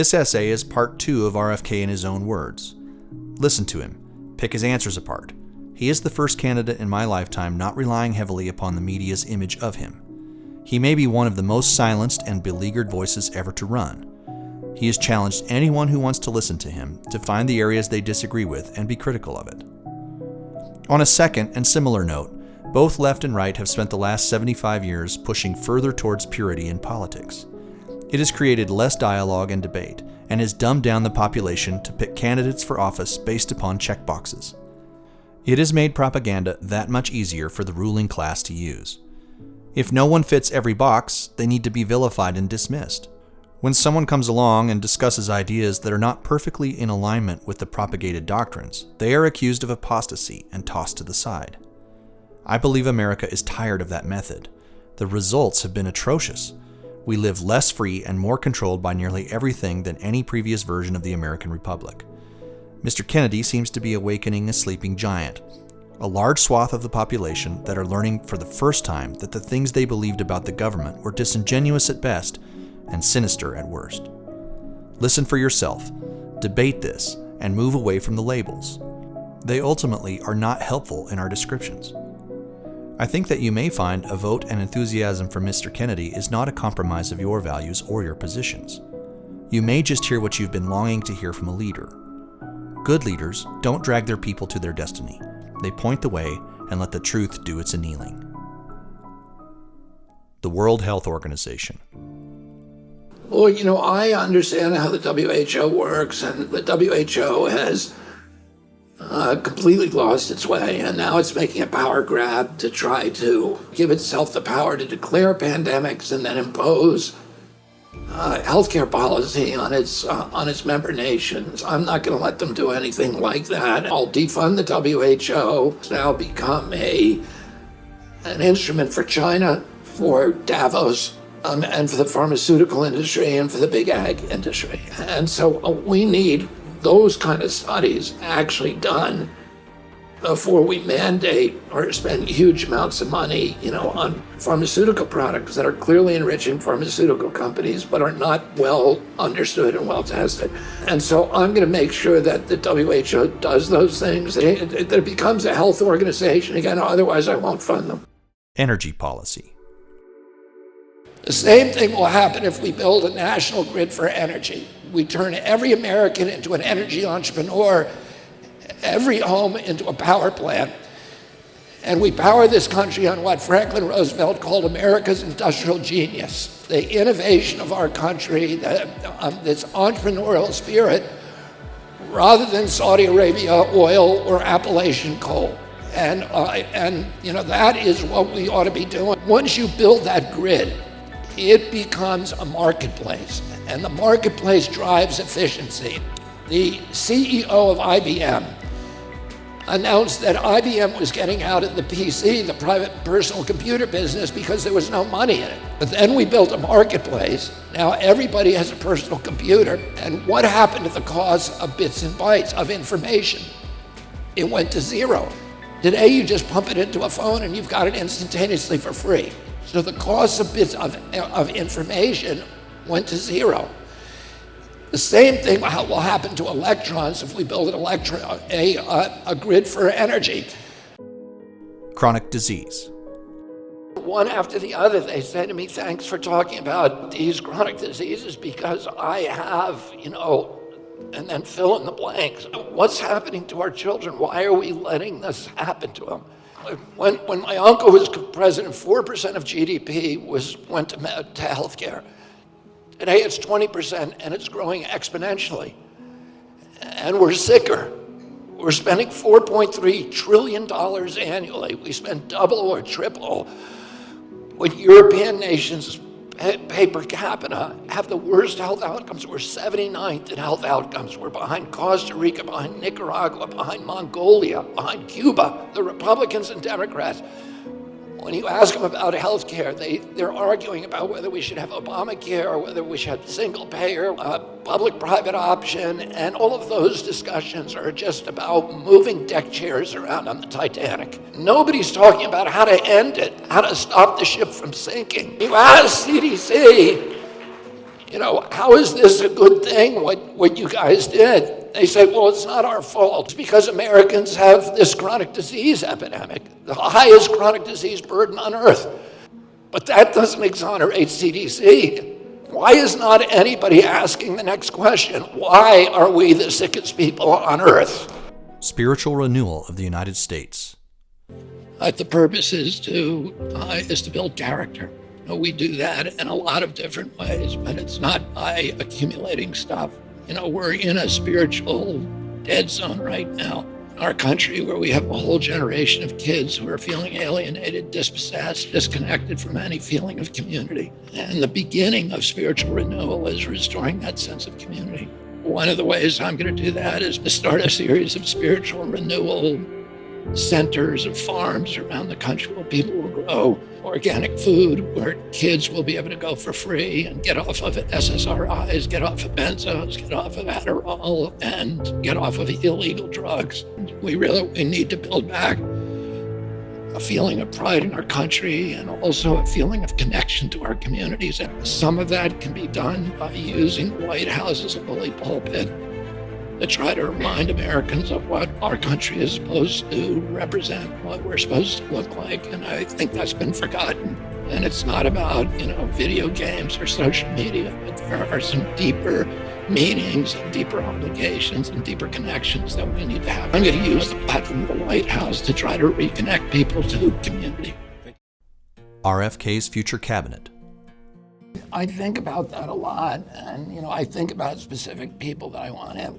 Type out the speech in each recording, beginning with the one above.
This essay is part 2 of RFK in his own words. Listen to him. Pick his answers apart. He is the first candidate in my lifetime not relying heavily upon the media's image of him. He may be one of the most silenced and beleaguered voices ever to run. He has challenged anyone who wants to listen to him to find the areas they disagree with and be critical of it. On a second and similar note, both left and right have spent the last 75 years pushing further towards purity in politics. It has created less dialogue and debate, and has dumbed down the population to pick candidates for office based upon checkboxes. It has made propaganda that much easier for the ruling class to use. If no one fits every box, they need to be vilified and dismissed. When someone comes along and discusses ideas that are not perfectly in alignment with the propagated doctrines, they are accused of apostasy and tossed to the side. I believe America is tired of that method. The results have been atrocious. We live less free and more controlled by nearly everything than any previous version of the American Republic. Mr. Kennedy seems to be awakening a sleeping giant, a large swath of the population that are learning for the first time that the things they believed about the government were disingenuous at best and sinister at worst. Listen for yourself, debate this, and move away from the labels. They ultimately are not helpful in our descriptions. I think that you may find a vote and enthusiasm for Mr. Kennedy is not a compromise of your values or your positions. You may just hear what you've been longing to hear from a leader. Good leaders don't drag their people to their destiny. They point the way and let the truth do its annealing. The World Health Organization. Well, I understand how the WHO works, and the WHO has completely lost its way, and now it's making a power grab to try to give itself the power to declare pandemics and then impose healthcare policy on its member nations. I'm not going to let them do anything like that. I'll defund the WHO. It's now become an instrument for China, for Davos, and for the pharmaceutical industry and for the big ag industry. And so we need those kind of studies actually done before we mandate or spend huge amounts of money, on pharmaceutical products that are clearly enriching pharmaceutical companies but are not well understood and well tested. And so I'm going to make sure that the WHO does those things, that it becomes a health organization again, otherwise I won't fund them. Energy policy. The same thing will happen if we build a national grid for energy. We turn every American into an energy entrepreneur, every home into a power plant, and we power this country on what Franklin Roosevelt called America's industrial genius, the innovation of our country, this entrepreneurial spirit, rather than Saudi Arabia oil or Appalachian coal. And that is what we ought to be doing. Once you build that grid, it becomes a marketplace, and the marketplace drives efficiency. The CEO of IBM announced that IBM was getting out of the PC, the private personal computer business, because there was no money in it. But then we built a marketplace. Now everybody has a personal computer, and what happened to the cost of bits and bytes of information? It went to zero. Today you just pump it into a phone and you've got it instantaneously for free. So the cost of bits of information went to zero. The same thing will happen to electrons if we build a grid for energy. Chronic disease. One after the other, they say to me, thanks for talking about these chronic diseases because I have, and then fill in the blanks. What's happening to our children? Why are we letting this happen to them? When my uncle was president, 4% of GDP went to healthcare. Today it's 20% and it's growing exponentially. And we're sicker. We're spending $4.3 trillion annually. We spend double or triple what European nations pay per capita, have the worst health outcomes. We're 79th in health outcomes. We're behind Costa Rica, behind Nicaragua, behind Mongolia, behind Cuba, the Republicans and Democrats. When you ask them about health care, they're arguing about whether we should have Obamacare or whether we should have single payer, public-private option, and all of those discussions are just about moving deck chairs around on the Titanic. Nobody's talking about how to end it, how to stop the ship from sinking. You ask CDC, how is this a good thing, what you guys did? They say, well, it's not our fault. It's because Americans have this chronic disease epidemic, the highest chronic disease burden on earth. But that doesn't exonerate CDC. Why is not anybody asking the next question? Why are we the sickest people on earth? Spiritual renewal of the United States. The purpose is to build character. We do that in a lot of different ways, but it's not by accumulating stuff. We're in a spiritual dead zone right now in our country, where we have a whole generation of kids who are feeling alienated, dispossessed, disconnected from any feeling of community. And the beginning of spiritual renewal is restoring that sense of community. One of the ways I'm going to do that is to start a series of spiritual renewal centers of farms around the country where people will grow organic food, where kids will be able to go for free and get off of SSRIs, get off of benzos, get off of Adderall, and get off of illegal drugs. We need to build back a feeling of pride in our country and also a feeling of connection to our communities. And some of that can be done by using the White House as a bully pulpit to try to remind Americans of what our country is supposed to represent, what we're supposed to look like. And I think that's been forgotten. And it's not about, video games or social media, but there are some deeper meanings and deeper obligations and deeper connections that we need to have. I'm going to use the platform of the White House to try to reconnect people to community. RFK's future cabinet. I think about that a lot, and I think about specific people that I want to have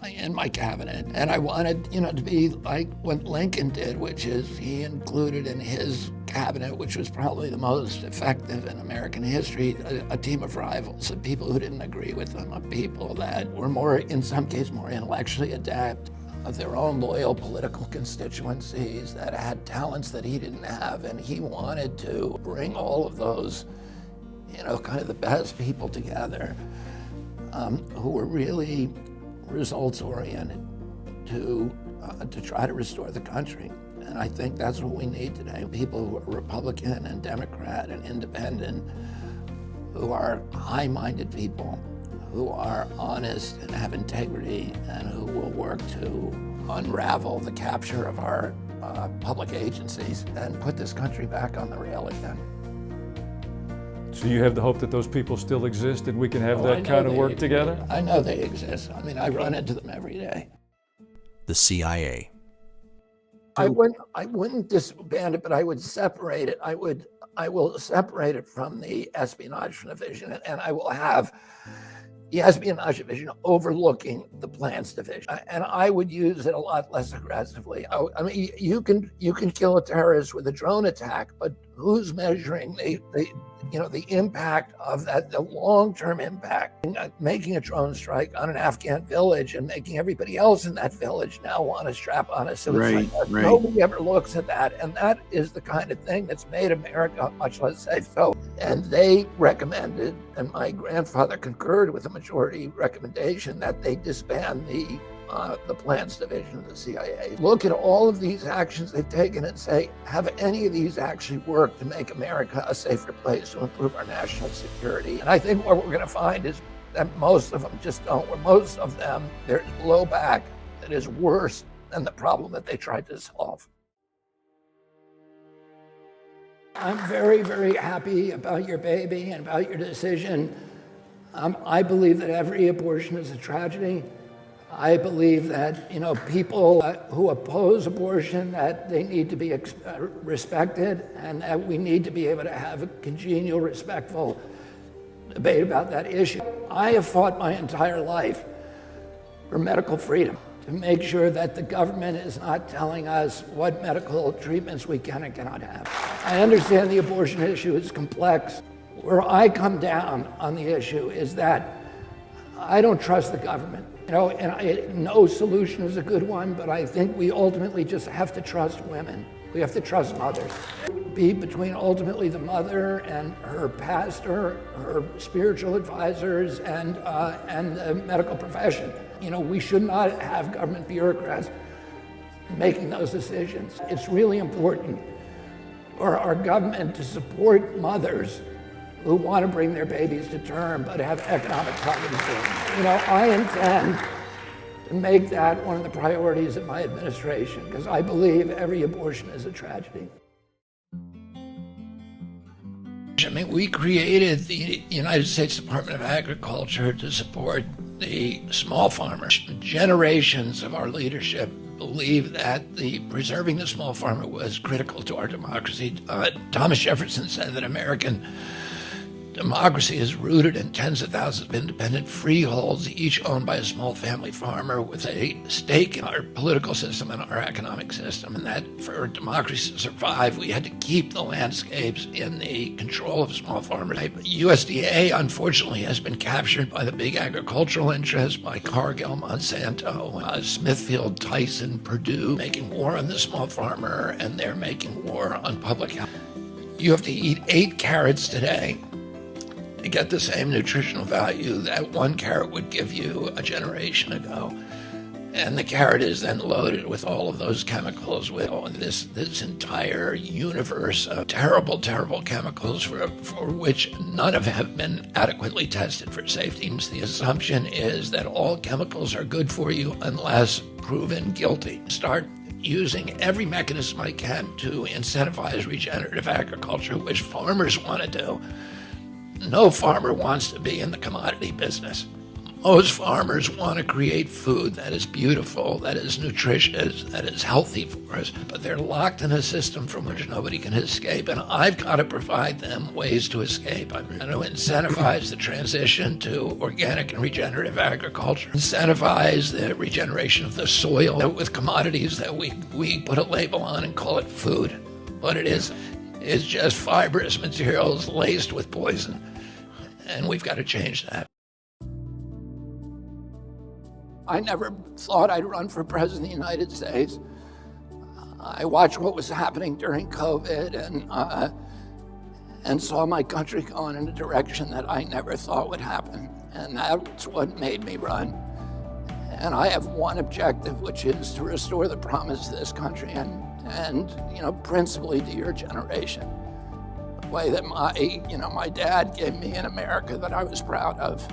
in my cabinet, and I wanted to be like what Lincoln did, which is he included in his cabinet, which was probably the most effective in American history, a team of rivals, of people who didn't agree with him, of people that were in some cases more intellectually adept, of their own loyal political constituencies that had talents that he didn't have, and he wanted to bring all of those kind of the best people together who were really results-oriented to try to restore the country. And I think that's what we need today. People who are Republican and Democrat and independent, who are high-minded people, who are honest and have integrity, and who will work to unravel the capture of our public agencies and put this country back on the rail again. So you have the hope that those people still exist and we can have that kind of work together? I know they exist. I run into them every day. The CIA. I wouldn't disband it, but I would separate it. I will separate it from the espionage division, and I will have the espionage division overlooking the plans division, and I would use it a lot less aggressively. You can kill a terrorist with a drone attack, but who's measuring the impact of that, the long-term impact? Making a drone strike on an Afghan village and making everybody else in that village now want to strap on a suicide. Right. Nobody ever looks at that, and that is the kind of thing that's made America much less safe. And they recommended, and my grandfather concurred with the majority recommendation, that they disband the plans division of the CIA. Look at all of these actions they've taken and say, have any of these actually worked to make America a safer place, to improve our national security? And I think what we're going to find is that most of them just don't. Most of them, there's blowback that is worse than the problem that they tried to solve. I'm very, very happy about your baby and about your decision. I believe that every abortion is a tragedy. I believe that people who oppose abortion, that they need to be respected, and that we need to be able to have a congenial, respectful debate about that issue. I have fought my entire life for medical freedom, to make sure that the government is not telling us what medical treatments we can and cannot have. I understand the abortion issue is complex. Where I come down on the issue is that I don't trust the government. No solution is a good one, but I think we ultimately just have to trust women. We have to trust mothers. Be between ultimately the mother and her pastor, her spiritual advisors, and the medical profession. We should not have government bureaucrats making those decisions. It's really important for our government to support mothers who want to bring their babies to term but have economic problems. I intend to make that one of the priorities of my administration, because I believe every abortion is a tragedy. I mean, we created the United States Department of Agriculture to support the small farmers. Generations of our leadership believe that preserving the small farmer was critical to our democracy. Thomas Jefferson said that American democracy is rooted in tens of thousands of independent freeholds, each owned by a small family farmer with a stake in our political system and our economic system. And that for democracy to survive, we had to keep the landscapes in the control of small farmers. USDA, unfortunately, has been captured by the big agricultural interests, by Cargill, Monsanto, Smithfield, Tyson, Purdue, making war on the small farmer, and they're making war on public health. You have to eat 8 carrots today to get the same nutritional value that 1 carrot would give you a generation ago. And the carrot is then loaded with all of those chemicals, with this entire universe of terrible, terrible chemicals for which none of them have been adequately tested for safety. The assumption is that all chemicals are good for you unless proven guilty. Start using every mechanism I can to incentivize regenerative agriculture, which farmers want to do. No farmer wants to be in the commodity business. Most farmers want to create food that is beautiful, that is nutritious, that is healthy for us, but they're locked in a system from which nobody can escape, and I've got to provide them ways to escape. I'm going to incentivize the transition to organic and regenerative agriculture, incentivize the regeneration of the soil with commodities that we put a label on and call it food, but it is. It's just fibrous materials laced with poison, and we've got to change that. I never thought I'd run for president of the United States. I watched what was happening during COVID and saw my country going in a direction that I never thought would happen, and that's what made me run. And I have one objective, which is to restore the promise to this country and principally to your generation. The way that my dad gave me an America that I was proud of.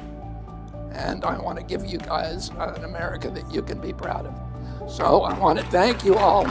And I want to give you guys an America that you can be proud of. So I want to thank you all.